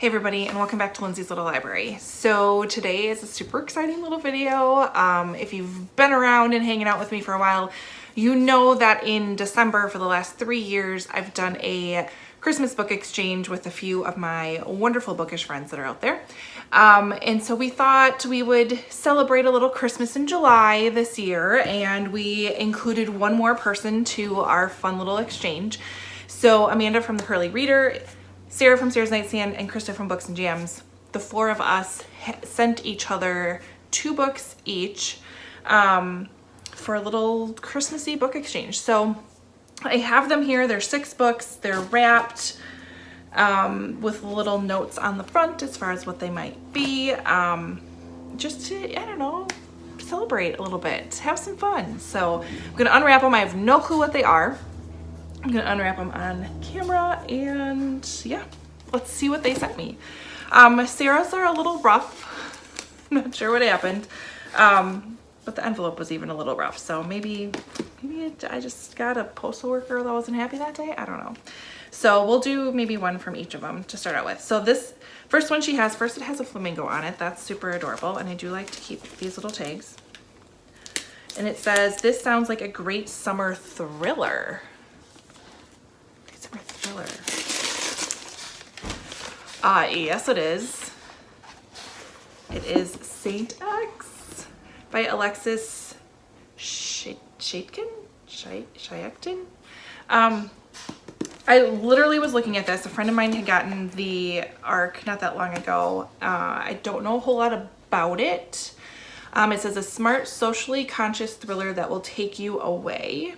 Hey everybody, and welcome back to Lindsay's Little Library. So today is a super exciting little video. If you've been around and hanging out with me for a while, you know that in December for the last 3 years, I've done a Christmas book exchange with a few of my wonderful bookish friends that are out there. And so we thought we would celebrate a little Christmas in July this year, and we included one more person to our fun little exchange. So Amanda from the Curly Reader, Sarah from Sarah's Nightstand, and Krista from Books and Jams, the four of us sent each other 2 books each for a little Christmassy book exchange. So I have them here. They're 6 books. They're wrapped with little notes on the front as far as what they might be. Just to, I don't know, celebrate a little bit, have some fun. So I'm going to unwrap them. I have no clue what they are. I'm gonna unwrap them on camera, and yeah, let's see what they sent me. Sarah's are a little rough. I'm not sure what happened, but the envelope was even a little rough. So maybe I just got a postal worker that wasn't happy that day. I don't know. So we'll do maybe one from each of them to start out with. So this first one she has, it has a flamingo on it. That's super adorable, and I do like to keep these little tags. And it says, "This sounds like a great summer thriller." Thriller. Yes it is. It is Saint X by Alexis Shaitkin? I literally was looking at this. A friend of mine had gotten the ARC not that long ago. I don't know a whole lot about it. It says a smart, socially conscious thriller that will take you away.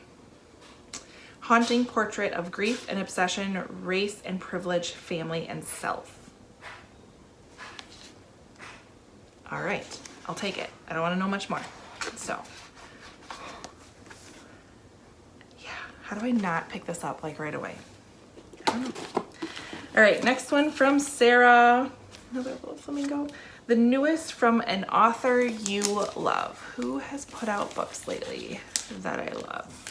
Haunting portrait of grief and obsession, race and privilege, family and self. All right, I'll take it. I don't want to know much more. So, yeah, how do I not pick this up like right away? I don't know. All right, next one from Sarah. Another little flamingo. The newest from an author you love. Who has put out books lately that I love?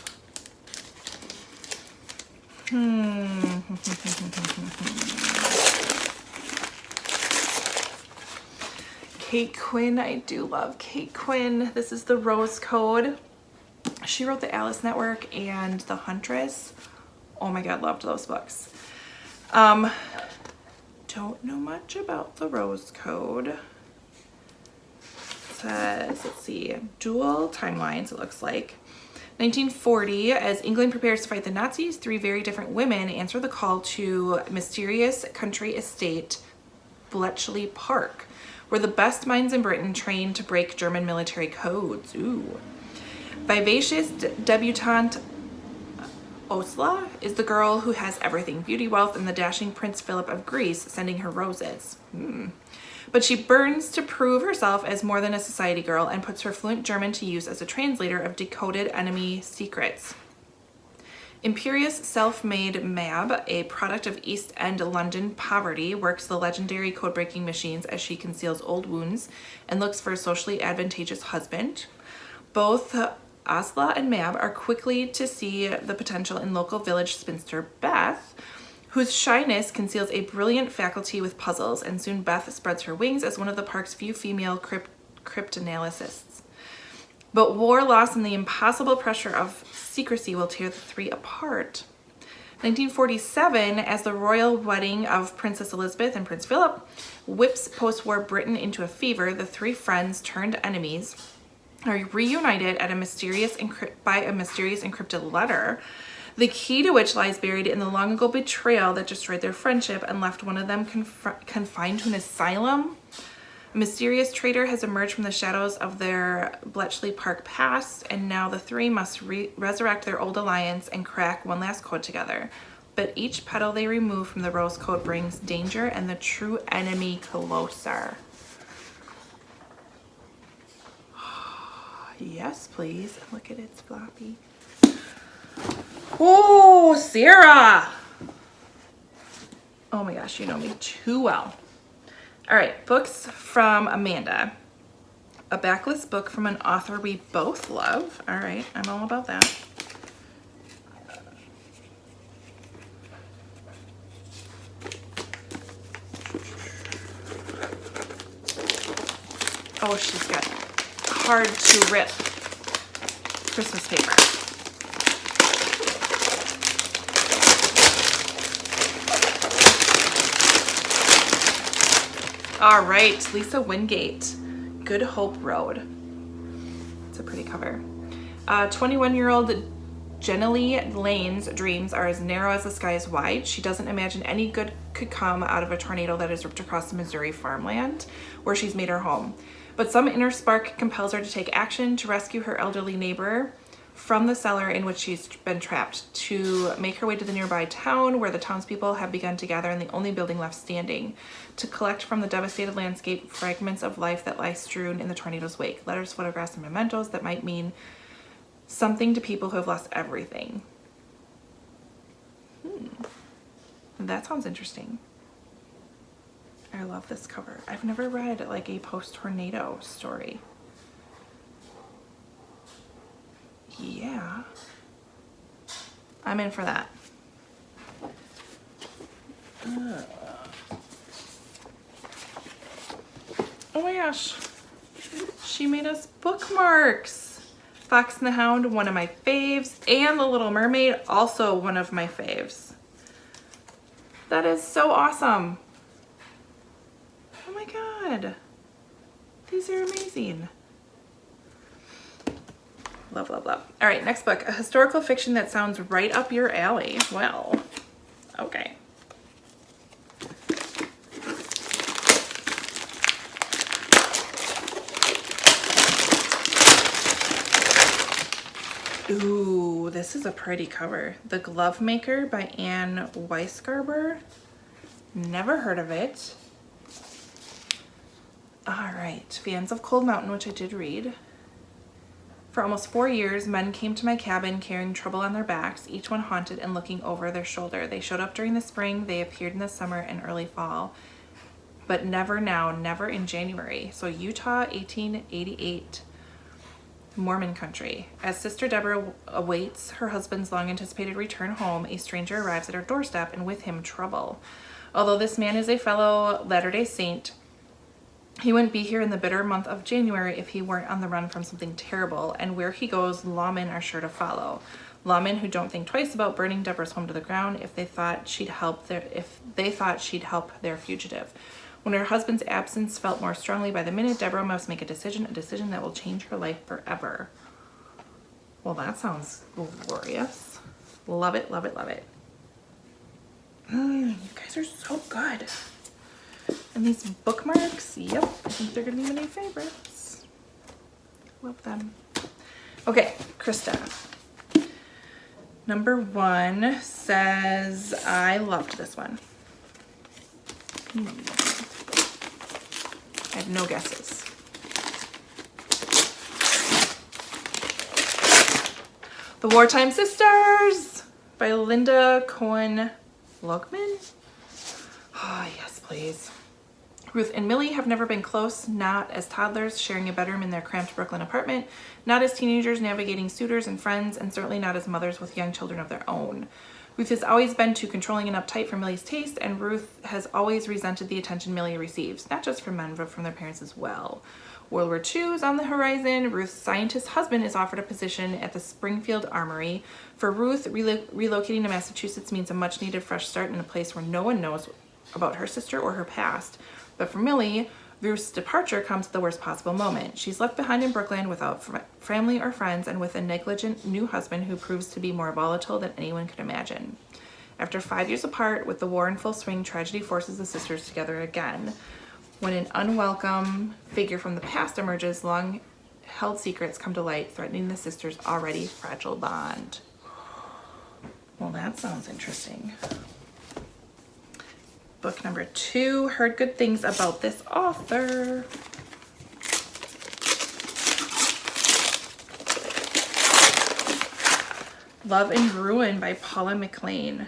Kate Quinn. I do love Kate Quinn. This is The Rose Code. She wrote the Alice Network and The Huntress. Oh my god, loved those books. Don't know much about The Rose Code. It says, let's see, dual timelines it looks like. 1940, as England prepares to fight the Nazis, 3 very different women answer the call to mysterious country estate Bletchley Park, where the best minds in Britain train to break German military codes. Ooh. Vivacious debutante Osla is the girl who has everything: beauty, wealth, and the dashing Prince Philip of Greece sending her roses. But she burns to prove herself as more than a society girl and puts her fluent German to use as a translator of decoded enemy secrets. Imperious self-made Mab, a product of East End London poverty, works the legendary code-breaking machines as she conceals old wounds and looks for a socially advantageous husband. Both Asla and Mab are quickly to see the potential in local village spinster Beth, whose shyness conceals a brilliant faculty with puzzles, and soon Beth spreads her wings as one of the park's few female cryptanalysts. But war, loss, and the impossible pressure of secrecy will tear the 3 apart. 1947, as the royal wedding of Princess Elizabeth and Prince Philip whips post-war Britain into a fever, the 3 friends turned enemies are reunited by a mysterious encrypted letter, the key to which lies buried in the long-ago betrayal that destroyed their friendship and left one of them confined to an asylum. A mysterious traitor has emerged from the shadows of their Bletchley Park past, and now the 3 must resurrect their old alliance and crack one last code together. But each petal they remove from the Rose Code brings danger and the true enemy closer. Yes, please. Look at it's floppy. Oh, Sarah! Oh my gosh, you know me too well. All right, books from Amanda. A backlist book from an author we both love. All right, I'm all about that. Oh, she's got hard to rip Christmas paper. All right, Lisa Wingate, Good Hope Road. It's a pretty cover. 21-year-old Jenny Lane's dreams are as narrow as the sky is wide. She doesn't imagine any good could come out of a tornado that has ripped across the Missouri farmland where she's made her home. But some inner spark compels her to take action to rescue her elderly neighbor from the cellar in which she's been trapped, to make her way to the nearby town where the townspeople have begun to gather in the only building left standing, to collect from the devastated landscape fragments of life that lie strewn in the tornado's wake, letters, photographs, and mementos that might mean something to people who have lost everything. That sounds interesting. I love this cover. I've never read like a post-tornado story. Yeah, I'm in for that. Oh my gosh, she made us bookmarks. Fox and the Hound, one of my faves, and The Little Mermaid, also one of my faves. That is so awesome. Oh my God, these are amazing. Love, love, love. All right, next book, a historical fiction that sounds right up your alley. Well, okay. Ooh, this is a pretty cover. The Glove Maker by Anne Weisgarber. Never heard of it. All right, fans of Cold Mountain, which I did read. For almost 4 years, men came to my cabin carrying trouble on their backs, each one haunted and looking over their shoulder. They showed up during the spring, they appeared in the summer and early fall, but never now, never in January. So Utah, 1888, Mormon country. As Sister Deborah awaits her husband's long-anticipated return home, a stranger arrives at her doorstep, and with him, trouble. Although this man is a fellow Latter-day Saint, he wouldn't be here in the bitter month of January if he weren't on the run from something terrible, and where he goes, lawmen are sure to follow. Lawmen who don't think twice about burning Deborah's home to the ground if they thought she'd help their fugitive. When her husband's absence felt more strongly by the minute, Deborah must make a decision that will change her life forever. Well, that sounds glorious. Love it, love it, love it. You guys are so good. And these bookmarks, yep, I think they're gonna be my favorites. Love them. Okay, Krista. Number 1 says, I loved this one. I have no guesses. The Wartime Sisters by Linda Cohen Lugman. Oh, yes, please. Ruth and Millie have never been close, not as toddlers sharing a bedroom in their cramped Brooklyn apartment, not as teenagers navigating suitors and friends, and certainly not as mothers with young children of their own. Ruth has always been too controlling and uptight for Millie's taste, and Ruth has always resented the attention Millie receives, not just from men, but from their parents as well. World War II is on the horizon. Ruth's scientist husband is offered a position at the Springfield Armory. For Ruth, relocating to Massachusetts means a much-needed fresh start in a place where no one knows about her sister or her past. But for Millie, Ruth's departure comes at the worst possible moment. She's left behind in Brooklyn without family or friends and with a negligent new husband who proves to be more volatile than anyone could imagine. After 5 years apart, with the war in full swing, tragedy forces the sisters together again. When an unwelcome figure from the past emerges, long-held secrets come to light, threatening the sisters' already fragile bond. Well, that sounds interesting. Book number 2, heard good things about this author. Love and Ruin by Paula McLean.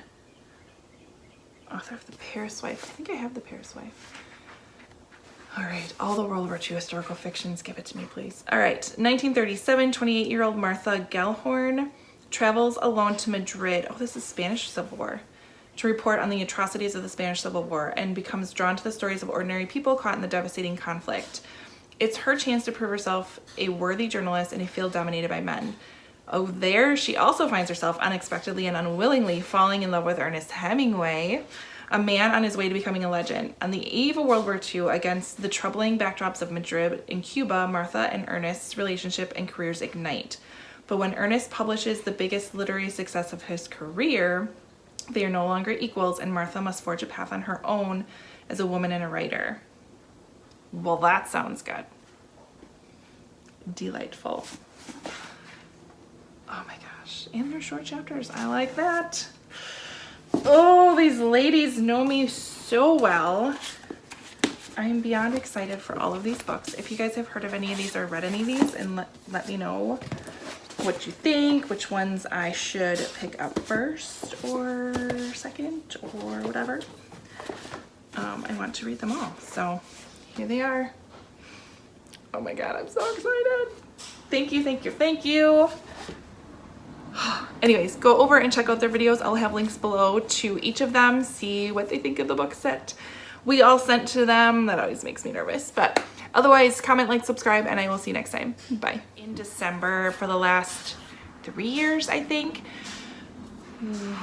Author of The Paris Wife. I think I have The Paris Wife. All right, all the World War II historical fictions, give it to me, please. All right, 1937, 28-year-old Martha Gellhorn travels alone to Madrid. Oh, this is Spanish Civil War. To report on the atrocities of the Spanish Civil War, and becomes drawn to the stories of ordinary people caught in the devastating conflict. It's her chance to prove herself a worthy journalist in a field dominated by men. Oh, there she also finds herself unexpectedly and unwillingly falling in love with Ernest Hemingway, a man on his way to becoming a legend. On the eve of World War II, against the troubling backdrops of Madrid and Cuba, Martha and Ernest's relationship and careers ignite. But when Ernest publishes the biggest literary success of his career, they are no longer equals, and Martha must forge a path on her own as a woman and a writer. Well, that sounds good. Delightful. Oh my gosh. And they're short chapters. I like that. Oh, these ladies know me so well. I am beyond excited for all of these books. If you guys have heard of any of these or read any of these, and let me know what you think, which ones I should pick up first or second or whatever. I want to read them all. So here they are. Oh my God, I'm so excited. Thank you, thank you, thank you. Anyways, go over and check out their videos. I'll have links below to each of them. See what they think of the books that we all sent to them. That always makes me nervous. But otherwise, comment, like, subscribe, and I will see you next time. Bye. In December for the last 3 years, I think. Ooh,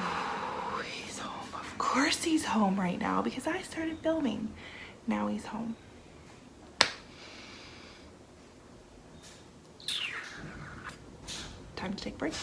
he's home. Of course he's home right now because I started filming. Now he's home. Time to take a break.